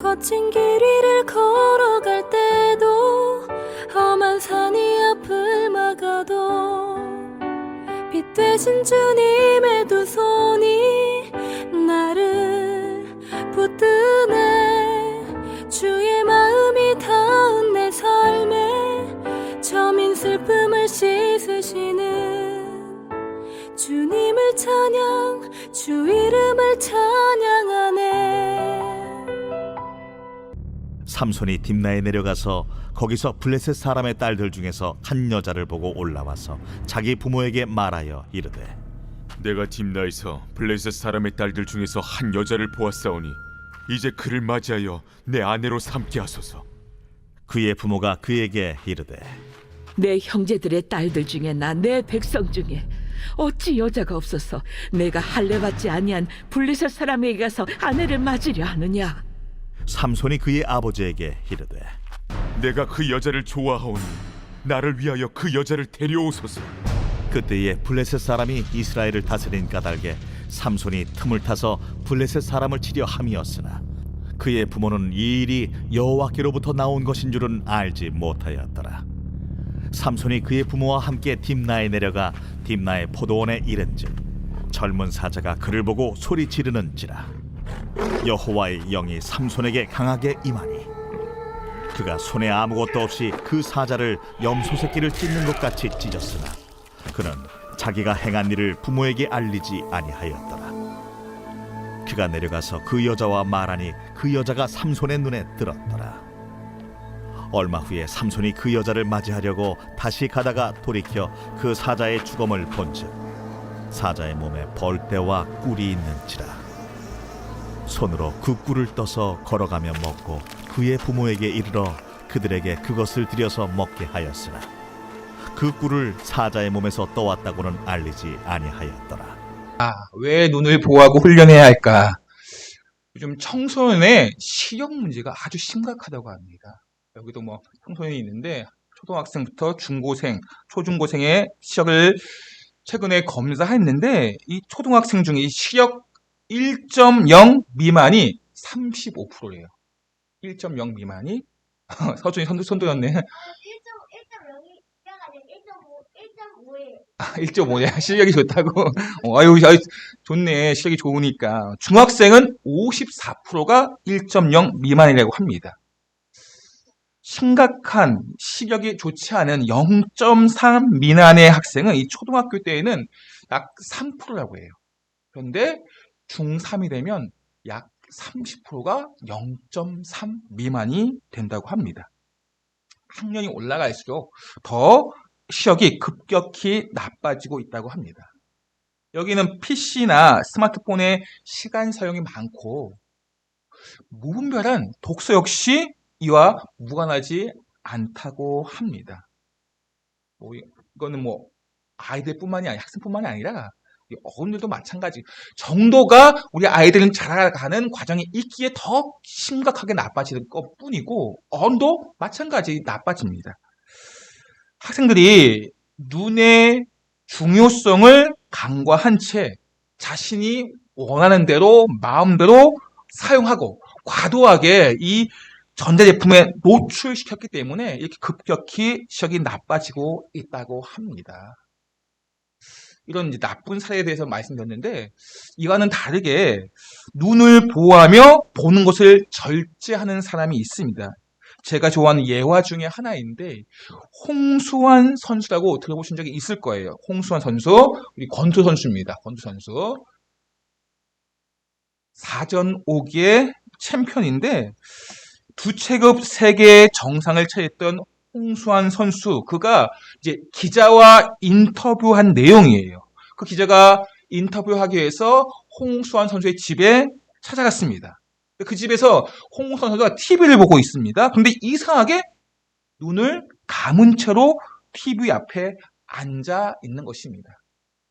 거친 길 위를 걸어갈 때도 험한 산이 앞을 막아도 빛 되신 주님의 두 손이 나를 붙드네. 주의 마음이 닿은 내 삶에 저민 슬픔을 씻으시는 주님을 찬양, 주 이름을 찬양하네. 삼손이 딥나에 내려가서 거기서 블레셋 사람의 딸들 중에서 한 여자를 보고 올라와서 자기 부모에게 말하여 이르되, 내가 딥나에서 블레셋 사람의 딸들 중에서 한 여자를 보았사오니 이제 그를 맞이하여 내 아내로 삼게 하소서. 그의 부모가 그에게 이르되, 내 형제들의 딸들 중에나 내 백성 중에 어찌 여자가 없어서 내가 할례받지 아니한 블레셋 사람에게 가서 아내를 맞으려 하느냐? 삼손이 그의 아버지에게 이르되, 내가 그 여자를 좋아하오니 나를 위하여 그 여자를 데려오소서. 그때에 블레셋 사람이 이스라엘을 다스린 까닭에 삼손이 틈을 타서 블레셋 사람을 치려 함이었으나 그의 부모는 이 일이 여호와께로부터 나온 것인 줄은 알지 못하였더라. 삼손이 그의 부모와 함께 딥나에 내려가 딥나의 포도원에 이른즉 젊은 사자가 그를 보고 소리 지르는지라. 여호와의 영이 삼손에게 강하게 임하니 그가 손에 아무것도 없이 그 사자를 염소 새끼를 찢는 것 같이 찢었으나 그는 자기가 행한 일을 부모에게 알리지 아니하였더라. 그가 내려가서 그 여자와 말하니 그 여자가 삼손의 눈에 들었더라. 얼마 후에 삼손이 그 여자를 맞이하려고 다시 가다가 돌이켜 그 사자의 주검을 본즉 사자의 몸에 벌떼와 꿀이 있는지라. 손으로 그 꿀을 떠서 걸어가며 먹고 그의 부모에게 이르러 그들에게 그것을 들여서 먹게 하였으나 그 꿀을 사자의 몸에서 떠왔다고는 알리지 아니하였더라. 왜 눈을 보호하고 훈련해야 할까? 요즘 청소년의 시력 문제가 아주 심각하다고 합니다. 여기도 뭐 청소년이 있는데 초등학생부터 중고생, 초중고생의 시력을 최근에 검사했는데 이 초등학생 중에 이 시력 1.0 미만이 35%래요. 1.0 미만이 서준이 손 들었네. 1.0이 아니라 1.5예요. 1.5냐 실력이 좋다고. 아유 좋네. 실력이 좋으니까. 중학생은 54%가 1.0 미만이라고 합니다. 심각한 시력이 좋지 않은 0.3 미만의 학생은 이 초등학교 때에는 약 3%라고 해요. 그런데 중3이 되면 약 30%가 0.3 미만이 된다고 합니다. 학년이 올라갈수록 더 시력이 급격히 나빠지고 있다고 합니다. 여기는 PC나 스마트폰의 시간 사용이 많고 무분별한 독서 역시 이와 무관하지 않다고 합니다. 이거는 아이들뿐만이 아니라 학생뿐만이 아니라 어른들도 마찬가지. 정도가 우리 아이들은 자라가는 과정이 있기에 더 심각하게 나빠지는 것뿐이고 어른도 마찬가지 나빠집니다. 학생들이 눈의 중요성을 간과한 채 자신이 원하는 대로 마음대로 사용하고 과도하게 이 전자제품에 노출시켰기 때문에 이렇게 급격히 시력이 나빠지고 있다고 합니다. 이런 이제 나쁜 사례에 대해서 말씀드렸는데 이와는 다르게 눈을 보호하며 보는 것을 절제하는 사람이 있습니다. 제가 좋아하는 예화 중에 하나인데 홍수환 선수라고 들어보신 적이 있을 거예요. 홍수환 선수, 우리 권투 선수입니다. 권투 선수. 4전 5기의 챔피언인데 두 체급 세계 정상을 차지했던 홍수환 선수, 그가 이제 기자와 인터뷰한 내용이에요. 그 기자가 인터뷰하기 위해서 홍수환 선수의 집에 찾아갔습니다. 그 집에서 홍수환 선수가 TV를 보고 있습니다. 그런데 이상하게 눈을 감은 채로 TV 앞에 앉아 있는 것입니다.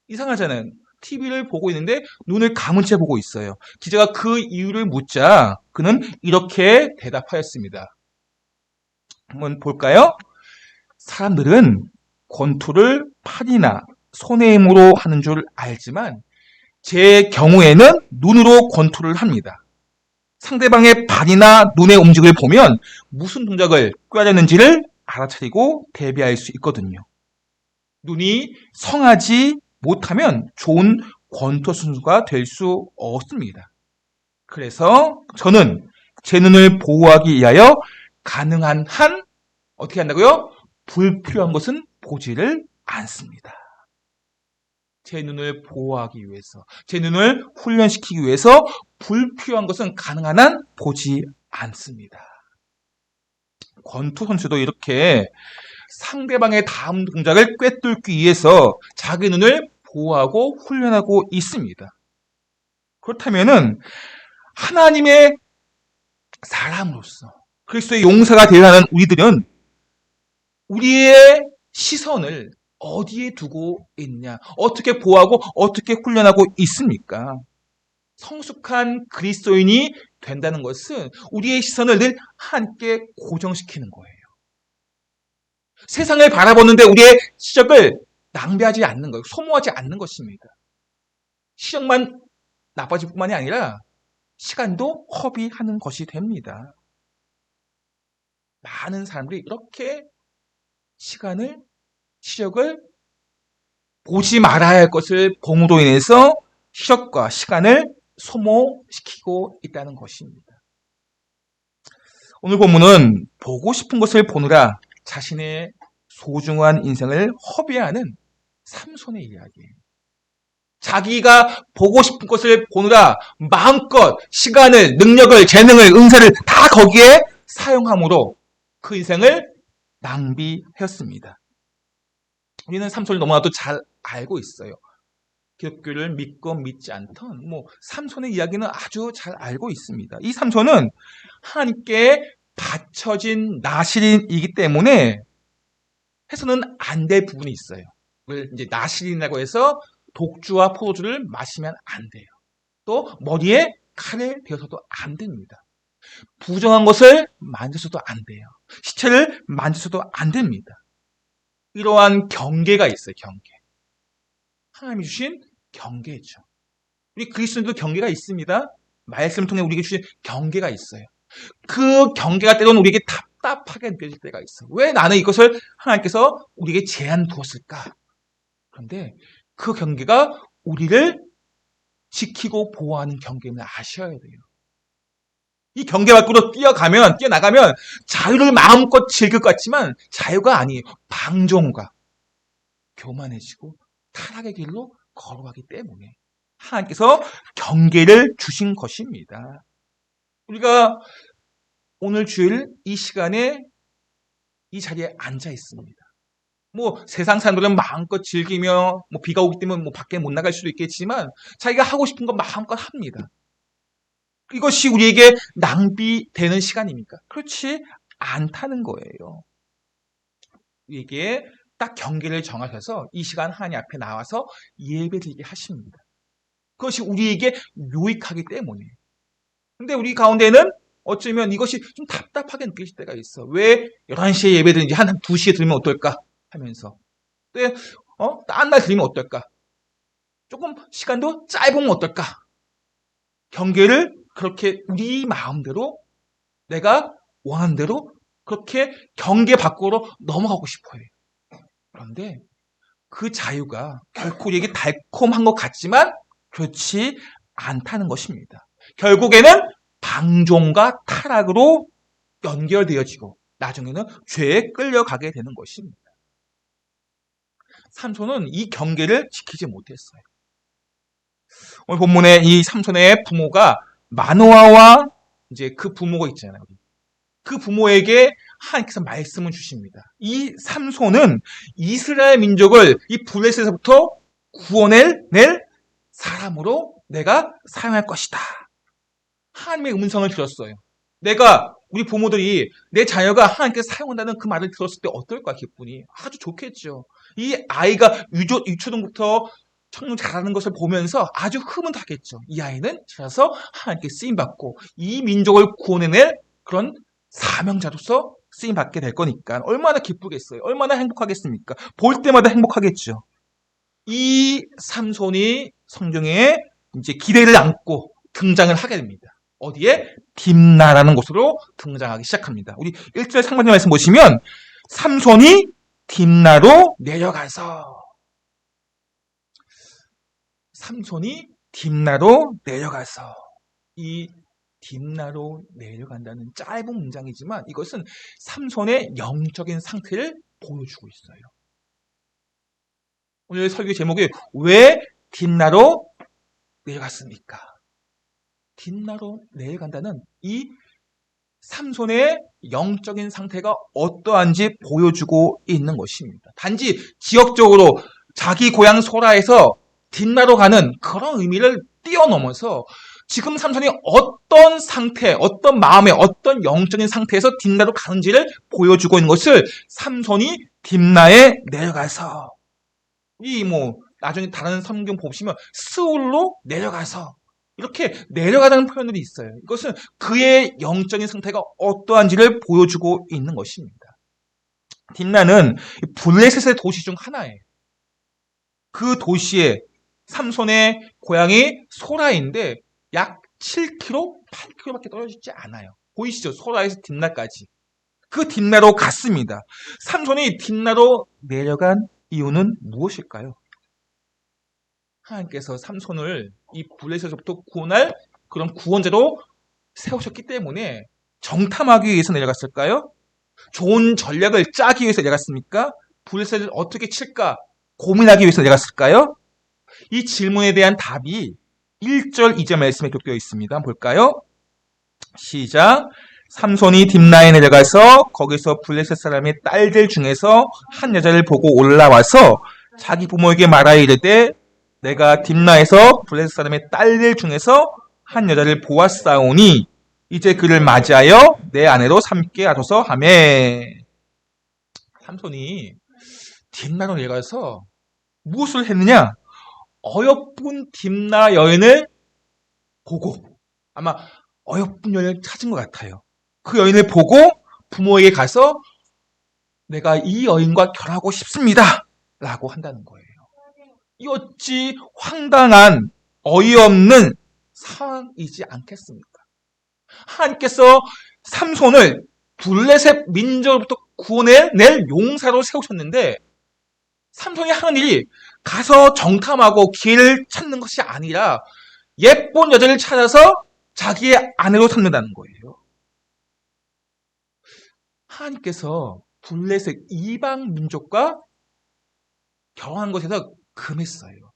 이상하잖아요. TV를 보고 있는데 눈을 감은 채 보고 있어요. 기자가 그 이유를 묻자 그는 이렇게 대답하였습니다. 한번 볼까요? 사람들은 권투를 팔이나 손의 힘으로 하는 줄 알지만 제 경우에는 눈으로 권투를 합니다. 상대방의 발이나 눈의 움직임을 보면 무슨 동작을 꾀하려는지를 알아차리고 대비할 수 있거든요. 눈이 성하지 못하면 좋은 권투 선수가 될 수 없습니다. 그래서 저는 제 눈을 보호하기 위하여 가능한 한 어떻게 한다고요? 불필요한 것은 보지를 않습니다. 제 눈을 보호하기 위해서, 제 눈을 훈련시키기 위해서 불필요한 것은 가능한 한 보지 않습니다. 권투 선수도 이렇게 상대방의 다음 동작을 꿰뚫기 위해서 자기 눈을 보호하고 훈련하고 있습니다. 그렇다면은 하나님의 사람으로서 그리스도의 용사가 되어야 하는 우리들은 우리의 시선을 어디에 두고 있냐, 어떻게 보호하고 어떻게 훈련하고 있습니까? 성숙한 그리스도인이 된다는 것은 우리의 시선을 늘 함께 고정시키는 거예요. 세상을 바라보는데 우리의 시력을 낭비하지 않는 거예요. 소모하지 않는 것입니다. 시력만 나빠질 뿐만이 아니라 시간도 허비하는 것이 됩니다. 많은 사람들이 이렇게 시력을 보지 말아야 할 것을 봄으로 인해서 시력과 시간을 소모시키고 있다는 것입니다. 오늘 본문은 보고 싶은 것을 보느라 자신의 소중한 인생을 허비하는 삼손의 이야기예요. 자기가 보고 싶은 것을 보느라 마음껏 시간을, 능력을, 재능을, 은사를 다 거기에 사용함으로 그 인생을 낭비하였습니다. 우리는 삼손을 너무나도 잘 알고 있어요. 기독교를 믿건 믿지 않던 삼손의 이야기는 아주 잘 알고 있습니다. 이 삼손은 하나님께 바쳐진 나실인이기 때문에 해서는 안 될 부분이 있어요. 그걸 이제 나실인이라고 해서 독주와 포도주를 마시면 안 돼요. 또 머리에 칼을 베어서도 안 됩니다. 부정한 것을 만져서도 안 돼요. 시체를 만져서도 안 됩니다. 이러한 경계가 있어요. 경계. 하나님이 주신 경계죠. 우리 그리스도인도 경계가 있습니다. 말씀을 통해 우리에게 주신 경계가 있어요. 그 경계가 때로는 우리에게 답답하게 느껴질 때가 있어요. 왜 나는 이것을 하나님께서 우리에게 제한 두었을까? 그런데 그 경계가 우리를 지키고 보호하는 경계임을 아셔야 돼요. 이 경계 밖으로 뛰어나가면 자유를 마음껏 즐길 것 같지만 자유가 아니에요. 방종과 교만해지고 타락의 길로 걸어가기 때문에 하나님께서 경계를 주신 것입니다. 우리가 오늘 주일 이 시간에 이 자리에 앉아 있습니다. 세상 사람들은 마음껏 즐기며 비가 오기 때문에 밖에 못 나갈 수도 있겠지만 자기가 하고 싶은 건 마음껏 합니다. 이것이 우리에게 낭비되는 시간입니까? 그렇지 않다는 거예요. 우리에게 딱 경계를 정하셔서 이 시간 하나님 앞에 나와서 예배드리게 하십니다. 그것이 우리에게 유익하기 때문에. 근데 우리 가운데는 어쩌면 이것이 좀 답답하게 느껴질 때가 있어. 왜 11시에 예배드리는지 한 2시에 들으면 어떨까 하면서. 또 딴 날 들으면 어떨까? 조금 시간도 짧으면 어떨까? 경계를 그렇게 우리 마음대로 내가 원하는 대로 그렇게 경계 밖으로 넘어가고 싶어요. 그런데 그 자유가 결코 우리에게 달콤한 것 같지만 그렇지 않다는 것입니다. 결국에는 방종과 타락으로 연결되어지고 나중에는 죄에 끌려가게 되는 것입니다. 삼손은 이 경계를 지키지 못했어요. 오늘 본문에 이 삼손의 부모가 마노아와 이제 그 부모가 있잖아요. 그 부모에게 하나님께서 말씀을 주십니다. 이 삼손은 이스라엘 민족을 이 블레셋에서부터 구원낼 사람으로 내가 사용할 것이다. 하나님의 음성을 들었어요. 우리 부모들이 내 자녀가 하나님께서 사용한다는 그 말을 들었을 때 어떨까 기분이 아주 좋겠죠. 이 아이가 유초등부터 청년 잘하는 것을 보면서 아주 흐뭇하겠죠. 이 아이는 자라서 하나님께 쓰임받고 이 민족을 구원해낼 그런 사명자로서 쓰임받게 될 거니까 얼마나 기쁘겠어요. 얼마나 행복하겠습니까? 볼 때마다 행복하겠죠. 이 삼손이 성경에 이제 기대를 안고 등장을 하게 됩니다. 어디에? 딥나라는 곳으로 등장하기 시작합니다. 우리 1절 상반절 말씀 보시면 삼손이 딥나로 내려가서 이 딥나로 내려간다는 짧은 문장이지만 이것은 삼손의 영적인 상태를 보여주고 있어요. 오늘 설교 제목이 왜 딥나로 내려갔습니까? 딥나로 내려간다는 이 삼손의 영적인 상태가 어떠한지 보여주고 있는 것입니다. 단지 지역적으로 자기 고향 소라에서 딥나로 가는 그런 의미를 뛰어넘어서 지금 삼손이 어떤 상태, 어떤 마음의 어떤 영적인 상태에서 딥나로 가는지를 보여주고 있는 것을 삼손이 딥나에 내려가서 나중에 다른 성경 보시면 스울로 내려가서 이렇게 내려가다는 표현들이 있어요. 이것은 그의 영적인 상태가 어떠한지를 보여주고 있는 것입니다. 딥나는 블레셋의 도시 중 하나예요. 그 도시에 삼손의 고향이 소라인데 약 7km, 8km밖에 떨어지지 않아요. 보이시죠? 소라에서 딥나까지. 그 딥나로 갔습니다. 삼손이 딥나로 내려간 이유는 무엇일까요? 하나님께서 삼손을 이 블레셋에서부터 구원할 그런 구원자로 세우셨기 때문에 정탐하기 위해서 내려갔을까요? 좋은 전략을 짜기 위해서 내려갔습니까? 블레셋을 어떻게 칠까 고민하기 위해서 내려갔을까요? 이 질문에 대한 답이 1절, 2절 말씀에 기록되어 있습니다. 한번 볼까요? 시작. 삼손이 딥나에 내려가서 거기서 블레셋 사람의 딸들 중에서 한 여자를 보고 올라와서 자기 부모에게 말하여 이르되 내가 딥나에서 블레셋 사람의 딸들 중에서 한 여자를 보았사오니 이제 그를 맞이하여 내 아내로 삼게 하소서 하매. 삼손이 딥나로 내려가서 무엇을 했느냐? 어여쁜 딥나 여인을 보고, 아마 어여쁜 여인을 찾은 것 같아요. 그 여인을 보고 부모에게 가서 내가 이 여인과 결혼하고 싶습니다 라고 한다는 거예요. 이 어찌 황당한 어이없는 상황이지 않겠습니까? 하나님께서 삼손을 블레셋 민족으로부터 구원해낼 용사로 세우셨는데 삼손이 하는 일이 가서 정탐하고 기회를 찾는 것이 아니라 예쁜 여자를 찾아서 자기의 아내로 삼는다는 거예요. 하나님께서 블레셋 이방 민족과 결혼한 것에서 금했어요.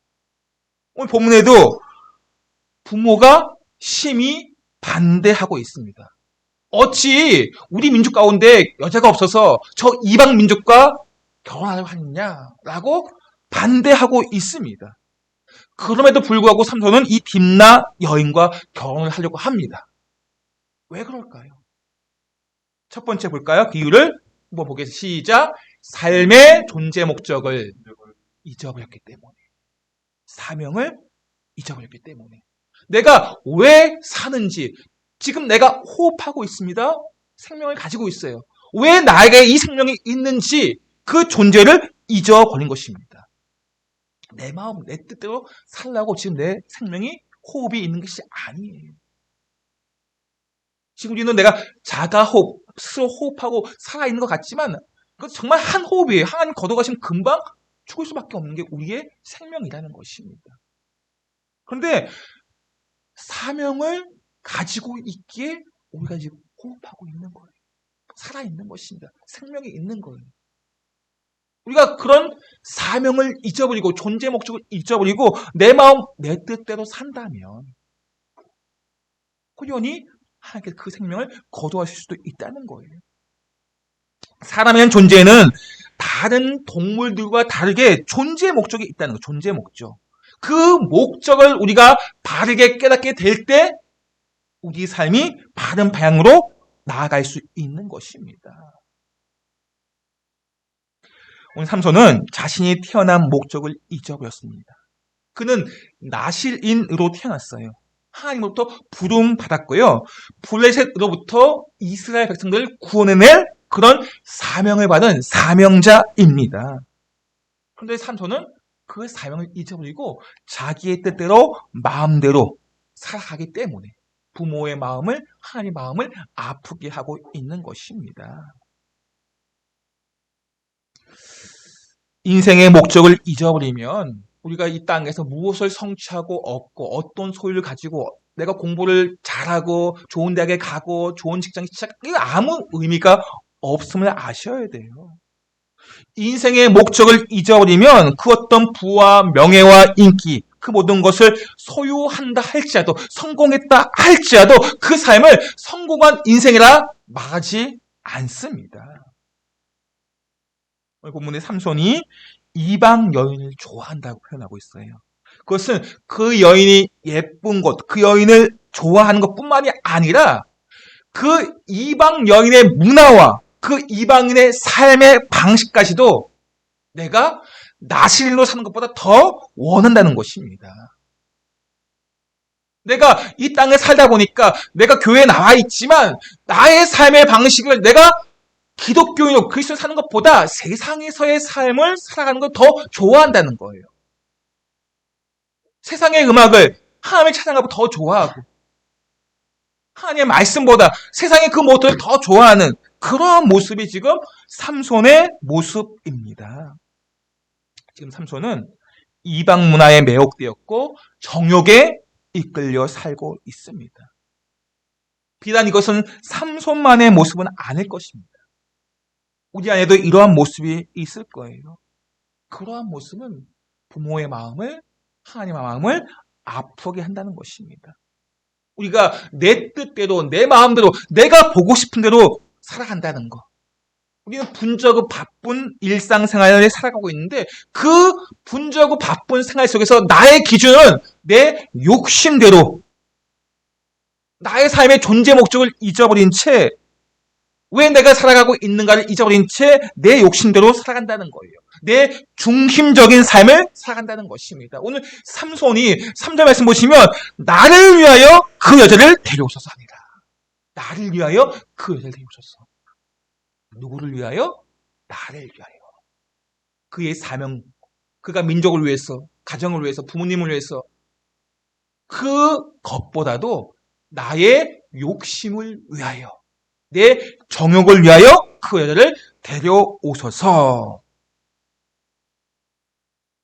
오늘 본문에도 부모가 심히 반대하고 있습니다. 어찌 우리 민족 가운데 여자가 없어서 저 이방 민족과 결혼하려고 하느냐라고 반대하고 있습니다. 그럼에도 불구하고 삼손은 이 딥나 여인과 결혼을 하려고 합니다. 왜 그럴까요? 첫 번째 볼까요? 그 이유를 한번 보겠습니다. 시작. 삶의 존재 목적을 잊어버렸기 때문에. 사명을 잊어버렸기 때문에. 내가 왜 사는지, 지금 내가 호흡하고 있습니다. 생명을 가지고 있어요. 왜 나에게 이 생명이 있는지 그 존재를 잊어버린 것입니다. 내 마음, 내 뜻대로 살라고 지금 내 생명이 호흡이 있는 것이 아니에요. 지금 우리는 내가 자가호흡, 스스로 호흡하고 살아있는 것 같지만 그건 정말 한 호흡이에요. 하나님 거둬가시면 금방 죽을 수밖에 없는 게 우리의 생명이라는 것입니다. 그런데 사명을 가지고 있기에 우리가 지금 호흡하고 있는 거예요. 살아있는 것입니다. 생명이 있는 거예요. 우리가 그런 사명을 잊어버리고 존재 목적을 잊어버리고 내 마음, 내 뜻대로 산다면 호연히 하나님께서 그 생명을 거두하실 수도 있다는 거예요. 사람이라는 존재는 다른 동물들과 다르게 존재 목적이 있다는 거예요. 존재 목적. 그 목적을 우리가 바르게 깨닫게 될 때 우리 삶이 바른 방향으로 나아갈 수 있는 것입니다. 오늘 삼손은 자신이 태어난 목적을 잊어버렸습니다. 그는 나실인으로 태어났어요. 하나님으로부터 부름 받았고요. 블레셋으로부터 이스라엘 백성들을 구원해낼 그런 사명을 받은 사명자입니다. 그런데 삼손은 그 사명을 잊어버리고 자기의 뜻대로 마음대로 살아가기 때문에 부모의 마음을, 하나님의 마음을 아프게 하고 있는 것입니다. 인생의 목적을 잊어버리면 우리가 이 땅에서 무엇을 성취하고 얻고 어떤 소유를 가지고 내가 공부를 잘하고 좋은 대학에 가고 좋은 직장에 시작하기 아무 의미가 없음을 아셔야 돼요. 인생의 목적을 잊어버리면 그 어떤 부와 명예와 인기 그 모든 것을 소유한다 할지라도 성공했다 할지라도 그 삶을 성공한 인생이라 말하지 않습니다. 오늘 본문의 삼손이 이방 여인을 좋아한다고 표현하고 있어요. 그것은 그 여인이 예쁜 것, 그 여인을 좋아하는 것뿐만이 아니라 그 이방 여인의 문화와 그 이방인의 삶의 방식까지도 내가 나실로 사는 것보다 더 원한다는 것입니다. 내가 이 땅에 살다 보니까 내가 교회에 나와 있지만 나의 삶의 방식을 내가 기독교인으로 그리스도 사는 것보다 세상에서의 삶을 살아가는 걸 더 좋아한다는 거예요. 세상의 음악을 하나님의 찬양하고 더 좋아하고 하나님의 말씀보다 세상의 그 모습을 더 좋아하는 그러한 모습이 지금 삼손의 모습입니다. 지금 삼손은 이방 문화에 매혹되었고 정욕에 이끌려 살고 있습니다. 비단 이것은 삼손만의 모습은 아닐 것입니다. 우리 안에도 이러한 모습이 있을 거예요. 그러한 모습은 부모의 마음을, 하나님의 마음을 아프게 한다는 것입니다. 우리가 내 뜻대로, 내 마음대로, 내가 보고 싶은 대로 살아간다는 것. 우리는 분주하고 바쁜 일상생활을 살아가고 있는데 그 분주하고 바쁜 생활 속에서 나의 기준은 내 욕심대로 나의 삶의 존재 목적을 잊어버린 채 왜 내가 살아가고 있는가를 잊어버린 채 내 욕심대로 살아간다는 거예요. 내 중심적인 삶을 살아간다는 것입니다. 오늘 삼손이 3절 말씀 보시면 나를 위하여 그 여자를 데려오소서 합니다. 나를 위하여 그 여자를 데려오소서. 누구를 위하여? 나를 위하여. 그의 사명, 그가 민족을 위해서, 가정을 위해서, 부모님을 위해서 그 것보다도 나의 욕심을 위하여 내 정욕을 위하여 그 여자를 데려오소서.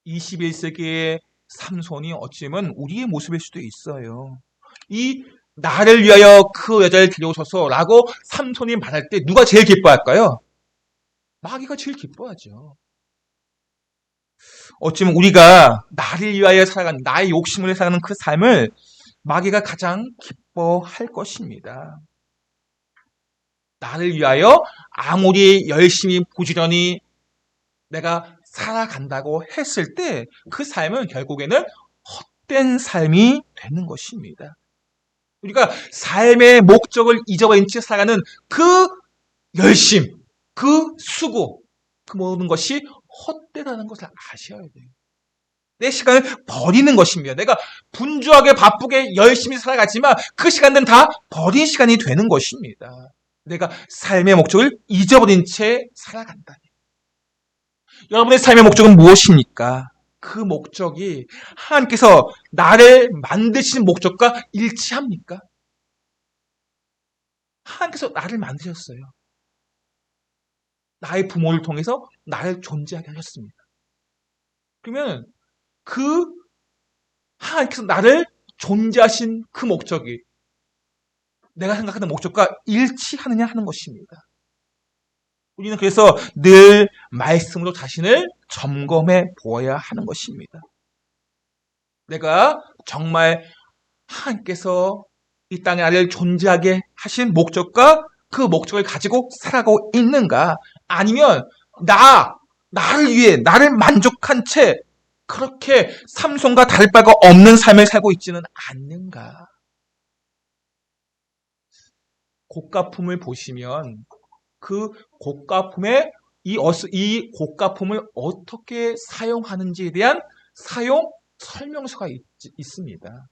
21세기의 삼손이 어찌면 우리의 모습일 수도 있어요. 이 나를 위하여 그 여자를 데려오소서라고 삼손이 말할 때 누가 제일 기뻐할까요? 마귀가 제일 기뻐하죠. 어찌면 우리가 나를 위하여 살아가는 나의 욕심을 위해 살아가는 그 삶을 마귀가 가장 기뻐할 것입니다. 나를 위하여 아무리 열심히 부지런히 내가 살아간다고 했을 때 그 삶은 결국에는 헛된 삶이 되는 것입니다. 우리가 삶의 목적을 잊어버린 채 살아가는 그 열심, 그 수고, 그 모든 것이 헛되다는 것을 아셔야 돼요. 내 시간을 버리는 것입니다. 내가 분주하게 바쁘게 열심히 살아가지만 그 시간들은 다 버린 시간이 되는 것입니다. 내가 삶의 목적을 잊어버린 채 살아간다니. 여러분의 삶의 목적은 무엇입니까? 그 목적이 하나님께서 나를 만드신 목적과 일치합니까? 하나님께서 나를 만드셨어요. 나의 부모를 통해서 나를 존재하게 하셨습니다. 그러면 그 하나님께서 나를 존재하신 그 목적이 내가 생각하는 목적과 일치하느냐 하는 것입니다. 우리는 그래서 늘 말씀으로 자신을 점검해 보아야 하는 것입니다. 내가 정말 하나님께서 이 땅에 나를 존재하게 하신 목적과 그 목적을 가지고 살아가고 있는가? 아니면 나를 위해 나를 만족한 채 그렇게 삼손과 다를 바가 없는 삶을 살고 있지는 않는가? 고가품을 보시면 그 고가품의 이 고가품을 어떻게 사용하는지에 대한 사용 설명서가 있습니다.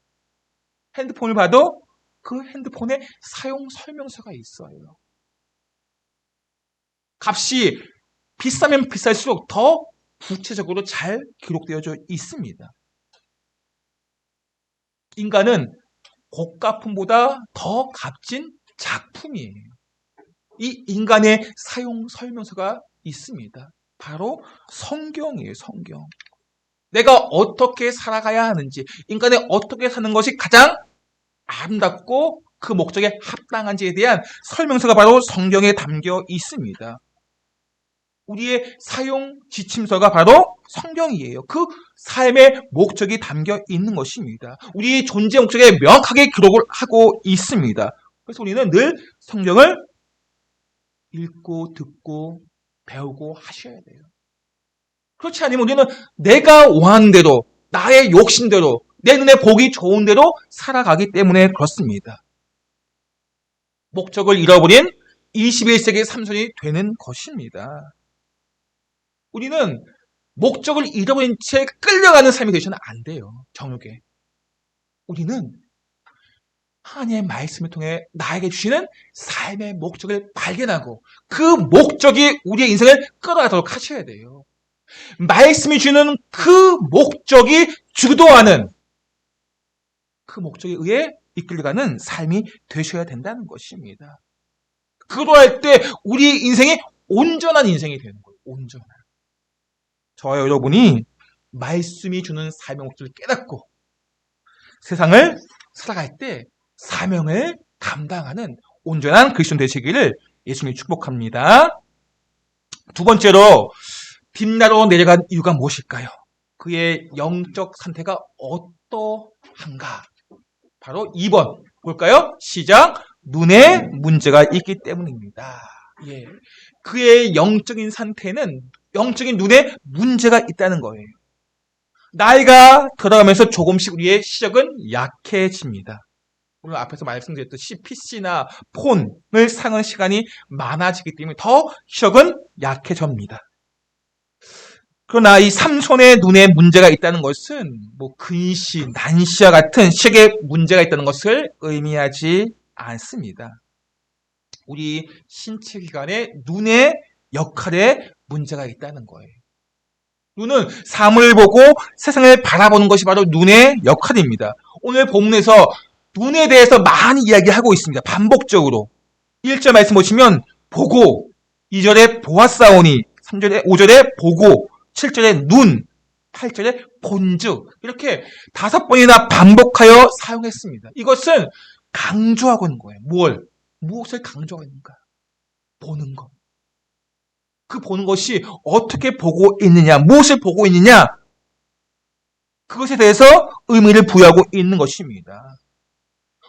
핸드폰을 봐도 그 핸드폰에 사용 설명서가 있어요. 값이 비싸면 비쌀수록 더 구체적으로 잘 기록되어져 있습니다. 인간은 고가품보다 더 값진 작품이에요. 이 인간의 사용 설명서가 있습니다. 바로 성경이에요, 성경. 내가 어떻게 살아가야 하는지, 인간이 어떻게 사는 것이 가장 아름답고 그 목적에 합당한지에 대한 설명서가 바로 성경에 담겨 있습니다. 우리의 사용 지침서가 바로 성경이에요. 그 삶의 목적이 담겨 있는 것입니다. 우리의 존재 목적에 명확하게 기록을 하고 있습니다. 그래서 우리는 늘 성경을 읽고 듣고 배우고 하셔야 돼요. 그렇지 않으면 우리는 내가 원하는 대로, 나의 욕심대로, 내 눈에 보기 좋은 대로 살아가기 때문에 그렇습니다. 목적을 잃어버린 21세기 삼손이 되는 것입니다. 우리는 목적을 잃어버린 채 끌려가는 삶이 되셔는 안 돼요. 정욕에. 우리는 하나님의 말씀을 통해 나에게 주시는 삶의 목적을 발견하고 그 목적이 우리의 인생을 끌어가도록 하셔야 돼요. 말씀이 주는 그 목적이 주도하는 그 목적에 의해 이끌려가는 삶이 되셔야 된다는 것입니다. 그러할 때 우리의 인생이 온전한 인생이 되는 거예요. 온전한. 저와 여러분이 말씀이 주는 삶의 목적을 깨닫고 세상을 살아갈 때 사명을 감당하는 온전한 그리스도인 되시기를 예수님이 축복합니다. 두 번째로 딥나로 내려간 이유가 무엇일까요? 그의 영적 상태가 어떠한가? 바로 2번 볼까요? 시작. 눈에 문제가 있기 때문입니다. 예. 그의 영적인 상태는 영적인 눈에 문제가 있다는 거예요. 나이가 들어가면서 조금씩 우리의 시력은 약해집니다. 오늘 앞에서 말씀드렸듯이 PC나 폰을 사용하는 시간이 많아지기 때문에 더 시력은 약해집니다. 그러나 이 삼손의 눈에 문제가 있다는 것은 근시, 난시와 같은 시력에 문제가 있다는 것을 의미하지 않습니다. 우리 신체 기관의 눈의 역할에 문제가 있다는 거예요. 눈은 사물을 보고 세상을 바라보는 것이 바로 눈의 역할입니다. 오늘 본문에서 눈에 대해서 많이 이야기하고 있습니다. 반복적으로. 1절 말씀 보시면 보고, 2절에 보았사오니, 3절에 5절에 보고, 7절에 눈, 8절에 본즉 이렇게 5번이나 반복하여 사용했습니다. 이것은 강조하고 있는 거예요. 무엇을 강조하고 있는가? 보는 것. 그 보는 것이 어떻게 보고 있느냐, 무엇을 보고 있느냐, 그것에 대해서 의미를 부여하고 있는 것입니다.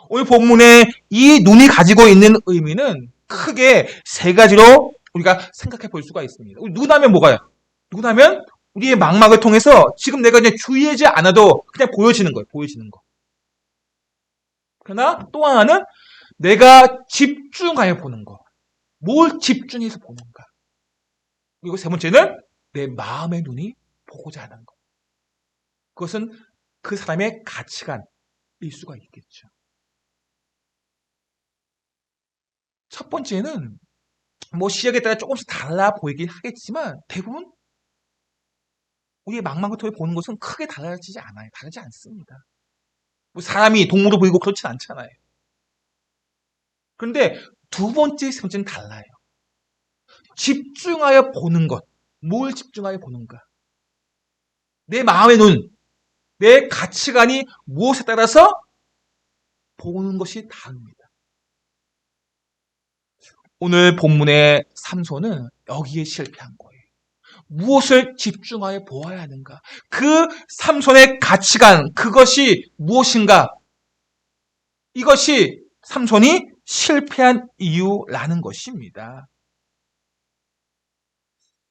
오늘 본문에 이 눈이 가지고 있는 의미는 크게 세 가지로 우리가 생각해 볼 수가 있습니다. 눈 하면 뭐가요? 눈 하면 우리의 망막을 통해서 지금 내가 이제 주의하지 않아도 그냥 보여지는 거예요. 보여지는 거. 그러나 또 하나는 내가 집중하여 보는 거. 뭘 집중해서 보는가. 그리고 세 번째는 내 마음의 눈이 보고자 하는 것. 그것은 그 사람의 가치관일 수가 있겠죠. 첫 번째는 시력에 따라 조금씩 달라 보이긴 하겠지만 대부분 우리의 망막을 통해 보는 것은 크게 달라지지 않아요. 다르지 않습니다. 사람이 동물로 보이고 그렇진 않잖아요. 그런데 두 번째, 세 번째는 달라요. 집중하여 보는 것. 뭘 집중하여 보는가? 내 마음의 눈, 내 가치관이 무엇에 따라서 보는 것이 다릅니다. 오늘 본문의 삼손은 여기에 실패한 거예요. 무엇을 집중하여 보아야 하는가? 그 삼손의 가치관, 그것이 무엇인가? 이것이 삼손이 실패한 이유라는 것입니다.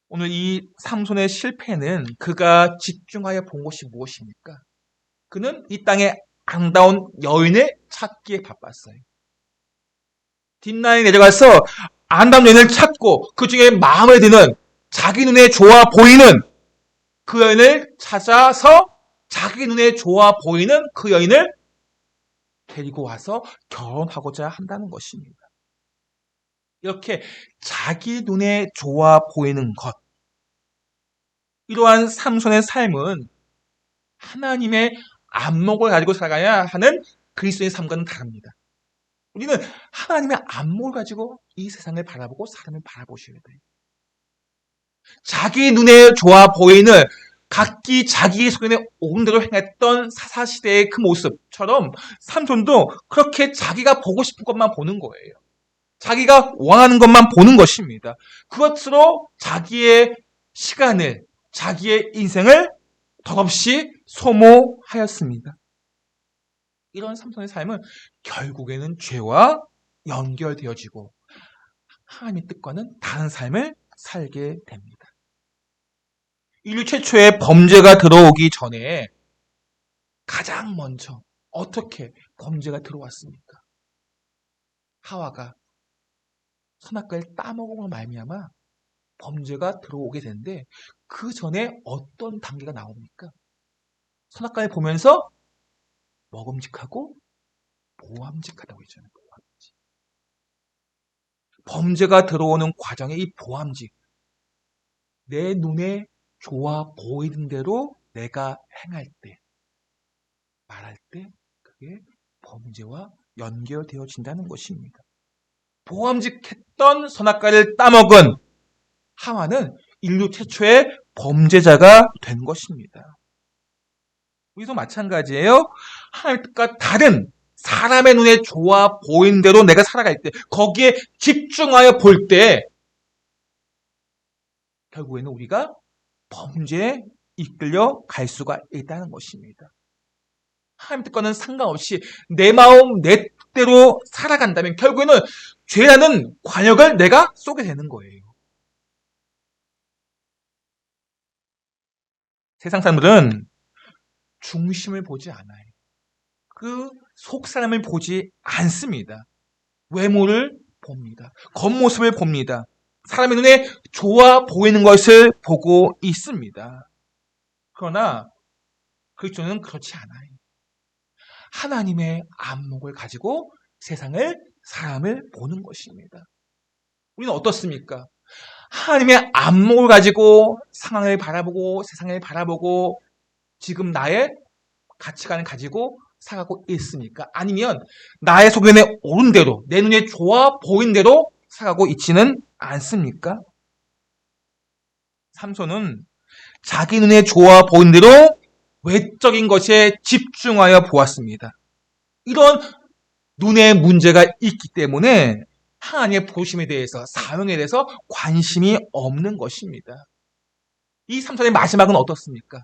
오늘 이 삼손의 실패는 그가 집중하여 본 것이 무엇입니까? 그는 이 땅에 아름다운 여인을 찾기에 바빴어요. 딥나에 내려가서 아름다운 여인을 찾고 그 중에 마음에 드는 자기 눈에 좋아 보이는 그 여인을 찾아서 자기 눈에 좋아 보이는 그 여인을 데리고 와서 결혼하고자 한다는 것입니다. 이렇게 자기 눈에 좋아 보이는 것. 이러한 삼손의 삶은 하나님의 안목을 가지고 살아가야 하는 그리스도의 삶과는 다릅니다. 우리는 하나님의 안목을 가지고 이 세상을 바라보고 사람을 바라보셔야 돼요. 자기 눈에 좋아 보이는 각기 자기의 소견에 옳은 대로 행했던 사사시대의 그 모습처럼 삼손도 그렇게 자기가 보고 싶은 것만 보는 거예요. 자기가 원하는 것만 보는 것입니다. 그것으로 자기의 시간을, 자기의 인생을 덧없이 소모하였습니다. 이런 삼손의 삶은 결국에는 죄와 연결되어지고 하나님의 뜻과는 다른 삶을 살게 됩니다. 인류 최초의 범죄가 들어오기 전에 가장 먼저 어떻게 범죄가 들어왔습니까? 하와가 선악과를 따먹음으로 말미암아 범죄가 들어오게 되는데 그 전에 어떤 단계가 나옵니까? 선악과를 보면서 먹음직하고 보암직하다고 했잖아요. 보암직. 범죄가 들어오는 과정의 이 보암직, 내 눈에 좋아 보이는 대로 내가 행할 때, 말할 때 그게 범죄와 연결되어진다는 것입니다. 보암직했던 선악과를 따먹은 하와는 인류 최초의 범죄자가 된 것입니다. 우리도 마찬가지예요. 하나님의 뜻과 다른 사람의 눈에 좋아 보이는 대로 내가 살아갈 때, 거기에 집중하여 볼 때 결국에는 우리가 범죄에 이끌려 갈 수가 있다는 것입니다. 하나님 뜻과는 상관없이 내 마음 내 뜻대로 살아간다면 결국에는 죄라는 관역을 내가 쏘게 되는 거예요. 세상 사람들은 중심을 보지 않아요. 그 속 사람을 보지 않습니다. 외모를 봅니다. 겉모습을 봅니다. 사람의 눈에 좋아 보이는 것을 보고 있습니다. 그러나 그리스도는 그렇지 않아요. 하나님의 안목을 가지고 세상을, 사람을 보는 것입니다. 우리는 어떻습니까? 하나님의 안목을 가지고 상황을 바라보고 세상을 바라보고 지금 나의 가치관을 가지고 살아가고 있습니까? 아니면 나의 소견에 옳은 대로, 내 눈에 좋아 보이는 대로 살아가고 있지는 않습니까? 삼손은 자기 눈에 좋아 보이는 대로 외적인 것에 집중하여 보았습니다. 이런 눈에 문제가 있기 때문에 하나님의 부르심에 대해서, 사명에 대해서 관심이 없는 것입니다. 이 삼손의 마지막은 어떻습니까?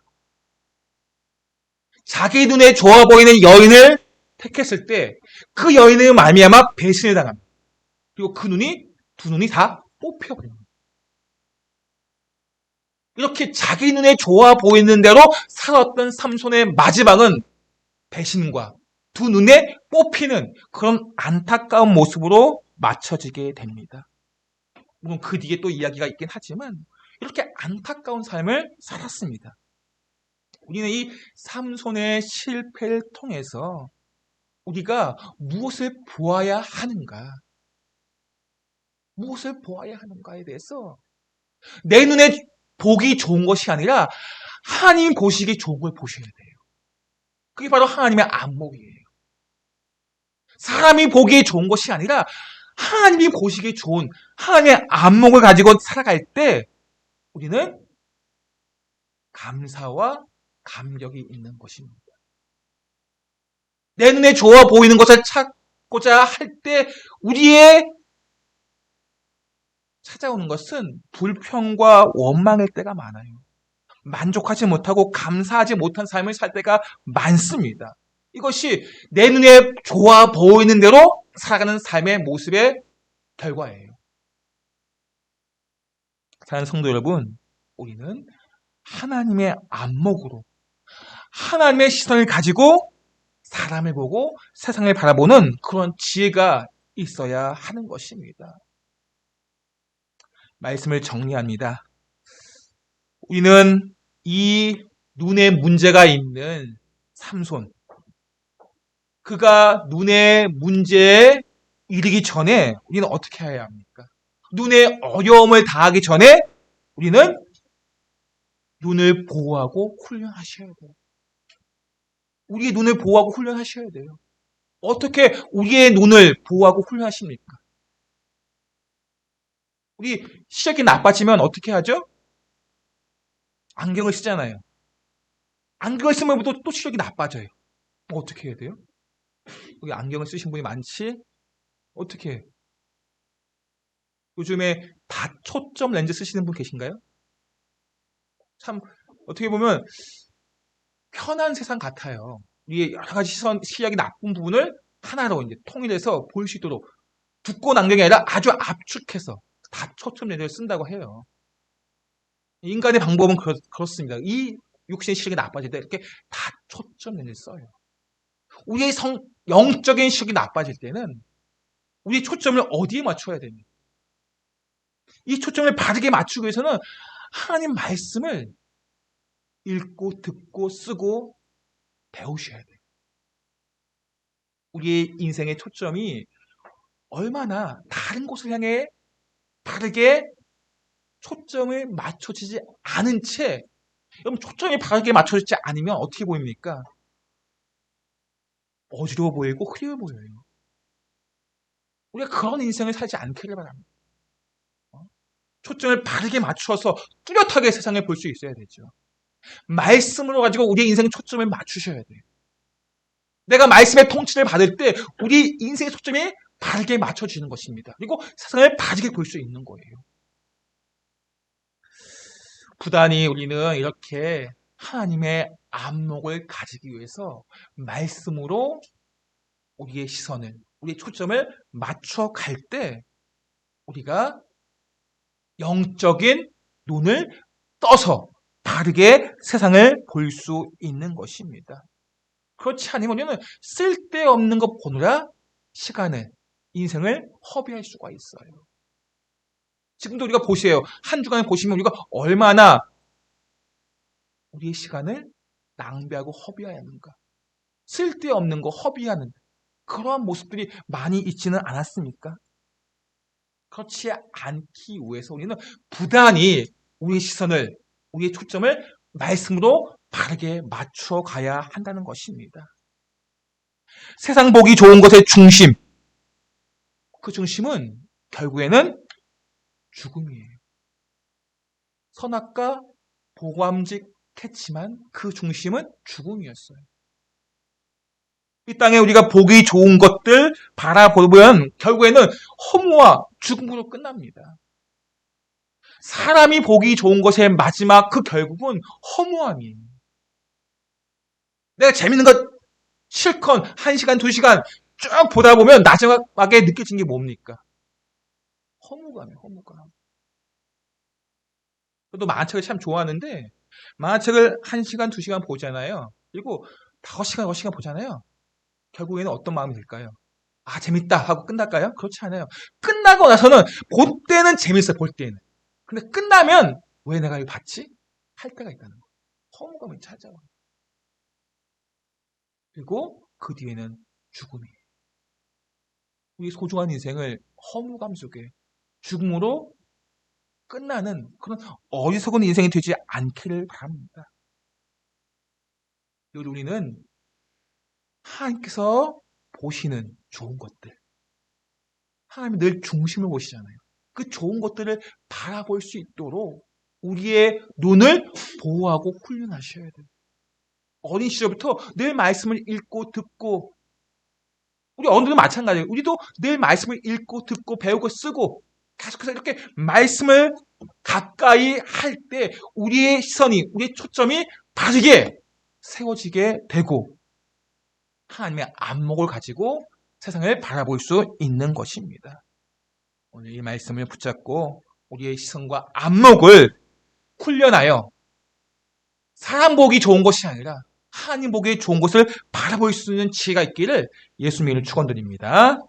자기 눈에 좋아 보이는 여인을 택했을 때 그 여인의 말미암아 배신을 당합니다. 그리고 그 눈이, 두 눈이 다 뽑혀버립니다. 이렇게 자기 눈에 좋아 보이는 대로 살았던 삼손의 마지막은 배신과 두 눈에 뽑히는 그런 안타까운 모습으로 맞춰지게 됩니다. 물론 그 뒤에 또 이야기가 있긴 하지만 이렇게 안타까운 삶을 살았습니다. 우리는 이 삼손의 실패를 통해서 우리가 무엇을 보아야 하는가, 무엇을 보아야 하는가에 대해서 내 눈에 보기 좋은 것이 아니라 하나님 보시기 좋은 걸 보셔야 돼요. 그게 바로 하나님의 안목이에요. 사람이 보기에 좋은 것이 아니라 하나님이 보시기에 좋은 하나님의 안목을 가지고 살아갈 때 우리는 감사와 감격이 있는 것입니다. 내 눈에 좋아 보이는 것을 찾고자 할 때 우리의 찾아오는 것은 불평과 원망일 때가 많아요. 만족하지 못하고 감사하지 못한 삶을 살 때가 많습니다. 이것이 내 눈에 좋아 보이는 대로 살아가는 삶의 모습의 결과예요. 사랑하는 성도 여러분, 우리는 하나님의 안목으로 하나님의 시선을 가지고 사람을 보고 세상을 바라보는 그런 지혜가 있어야 하는 것입니다. 말씀을 정리합니다. 우리는 이 눈에 문제가 있는 삼손, 그가 눈에 문제에 이르기 전에 우리는 어떻게 해야 합니까? 눈에 어려움을 당하기 전에 우리는 눈을 보호하고 훈련하셔야 돼요. 우리의 눈을 보호하고 훈련하셔야 돼요. 어떻게 우리의 눈을 보호하고 훈련하십니까? 우리 시력이 나빠지면 어떻게 하죠? 안경을 쓰잖아요. 안경을 쓰면 또 시력이 나빠져요. 어떻게 해야 돼요? 여기 안경을 쓰신 분이 많지? 어떻게 해요? 요즘에 다초점 렌즈 쓰시는 분 계신가요? 참 어떻게 보면 편한 세상 같아요. 우리의 여러 가지 시력이 나쁜 부분을 하나로 이제 통일해서 볼 수 있도록 두꺼운 안경이 아니라 아주 압축해서 다초점 렌즈를 쓴다고 해요. 인간의 방법은 그렇습니다. 이 육신의 시력이 나빠질 때 이렇게 다초점 렌즈를 써요. 우리의 영적인 시력이 나빠질 때는 우리의 초점을 어디에 맞춰야 됩니까? 이 초점을 바르게 맞추기 위해서는 하나님 말씀을 읽고 듣고 쓰고 배우셔야 돼요. 우리의 인생의 초점이 얼마나 다른 곳을 향해 바르게 초점을 맞춰지지 않은 채, 여러분 초점이 바르게 맞춰지지 않으면 어떻게 보입니까? 어지러워 보이고 흐려 보여요. 우리가 그런 인생을 살지 않기를 바랍니다. 초점을 바르게 맞춰서 뚜렷하게 세상을 볼 수 있어야 되죠. 말씀으로 가지고 우리의 인생의 초점을 맞추셔야 돼요. 내가 말씀의 통치를 받을 때 우리 인생의 초점이 바르게 맞춰지는 것입니다. 그리고 세상을 바르게 볼 수 있는 거예요. 부단히 우리는 이렇게 하나님의 안목을 가지기 위해서 말씀으로 우리의 시선을, 우리의 초점을 맞춰 갈 때 우리가 영적인 눈을 떠서 바르게 세상을 볼 수 있는 것입니다. 그렇지 않으면 우리는 쓸데없는 것 보느라 시간을, 인생을 허비할 수가 있어요. 지금도 우리가 보세요. 한 주간을 보시면 우리가 얼마나 우리의 시간을 낭비하고 허비하였는가. 쓸데없는 거 허비하는 그러한 모습들이 많이 있지는 않았습니까? 그렇지 않기 위해서 우리는 부단히 우리의 시선을, 우리의 초점을 말씀으로 바르게 맞추어 가야 한다는 것입니다. 세상 보기 좋은 것의 중심, 그 중심은 결국에는 죽음이에요. 선악과 보감직했지만 그 중심은 죽음이었어요. 이 땅에 우리가 보기 좋은 것들 바라보면 결국에는 허무와 죽음으로 끝납니다. 사람이 보기 좋은 것의 마지막 그 결국은 허무함이에요. 내가 재밌는 것 실컷 1시간, 2시간 쭉 보다 보면 마지막에 느껴진 게 뭡니까? 허무감이에요, 허무감. 저도 만화책을 참 좋아하는데 만화책을 1시간, 2시간 보잖아요. 그리고 5시간, 6시간 보잖아요. 결국에는 어떤 마음이 들까요? 아, 재밌다 하고 끝날까요? 그렇지 않아요. 끝나고 나서는 볼 때는 재밌어요, 볼 때는. 근데 끝나면 왜 내가 이거 봤지? 할 때가 있다는 거예요. 허무감이 찾아와요. 그리고 그 뒤에는 죽음이에요. 우리 소중한 인생을 허무감 속에 죽음으로 끝나는 그런 어리석은 인생이 되지 않기를 바랍니다. 그리고 우리는 하나님께서 보시는 좋은 것들, 하나님이 늘 중심을 보시잖아요. 그 좋은 것들을 바라볼 수 있도록 우리의 눈을 보호하고 훈련하셔야 돼요. 어린 시절부터 늘 말씀을 읽고 듣고, 우리 어른들도 마찬가지예요. 우리도 늘 말씀을 읽고 듣고 배우고 쓰고 계속해서 이렇게 말씀을 가까이 할 때 우리의 시선이, 우리의 초점이 바르게 세워지게 되고 하나님의 안목을 가지고 세상을 바라볼 수 있는 것입니다. 오늘 이 말씀을 붙잡고 우리의 시선과 안목을 훈련하여 사람 보기 좋은 것이 아니라 하나님 보기 좋은 것을 바라볼 수 있는 지혜가 있기를 예수님을 축원드립니다.